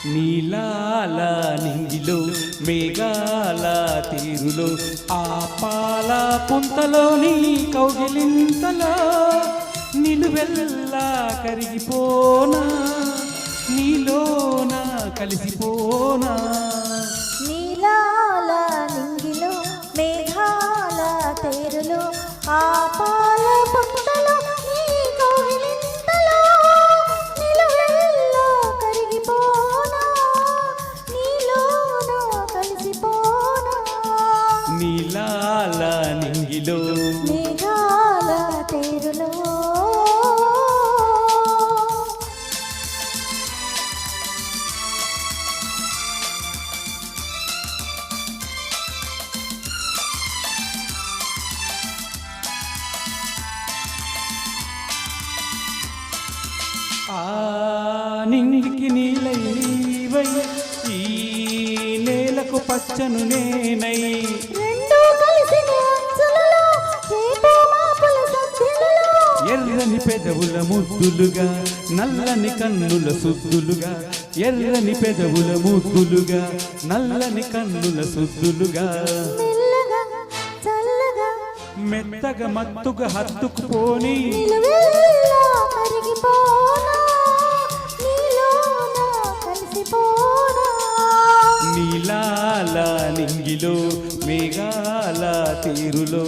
నీలాల నింగిలో మేఘాల తీరులో ఆ పాల పుంతలోని కౌగిలింతలో నిలువెల్లా కరిగిపోనా నీలోన కలిసిపోనా నీలాల నింగిలో మేఘాల తీరులో ఆ పాల పుంతలో నీ కౌగిలింతలో నిలువెల్లా కరిగిపోనా నీలోన కలిసిపోనా నీలాల నింగిలో మేఘాల తీరులో ఆ నింగికి నీలై నీవై ఈ నేలకు పచ్చను నేనై రెండు కలిసిన అంచులలో రేపు మాపుల సద్దులలో ఎర్రని పెదవుల ముద్దులుగా నల్లని కన్నుల సుద్దులుగా ఎర్రని పెదవుల ముద్దులుగా నల్లని కన్నుల సుద్దులుగా మెల్లగా చల్లగా మెత్తగా మత్తుగా హత్తుకుపోని నిలువెల్లా కరిగిపోనా నీలోన కలిసిపోనా నీలాల నింగిలో మేఘాల తీరులో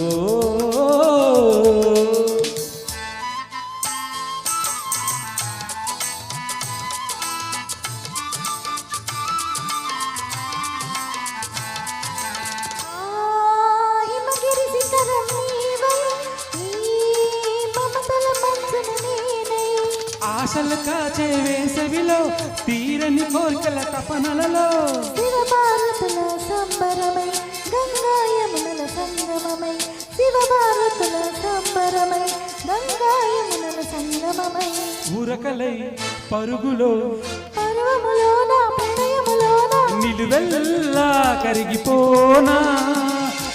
హిమగిరి శిఖరం నీవై ఈ మమతల మంచున నేనై ఆశలు కాచే వేసవిలో తీరని కోరికల తపనలలో శివభారతుల సంబరమై గంగా యమునల సంగమమై శివభారతుల సంబరమై గంగా యమునల సంగమమై ఉరకలై పరుగులో పర్వములోన ప్రణయములోన నిలువెల్లా కరిగిపోనా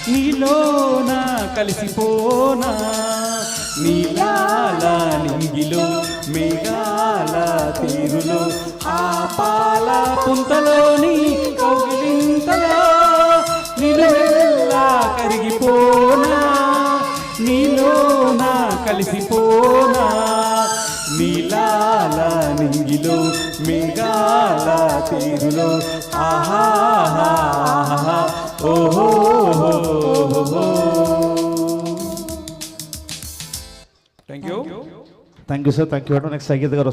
నీలోన కలిసిపోనా నీలాల నింగిలో మేఘాల తీరులో ఆ పాల పుంతలోని కౌగిలింతలో నిలువెల్లా కరిగిపోనా నీలోన కలిసిపోనా నీలాల నింగిలో మేఘాల తీరులో ఆహా ఓహో thank you sir. Thank you. Next Sangeetha గారు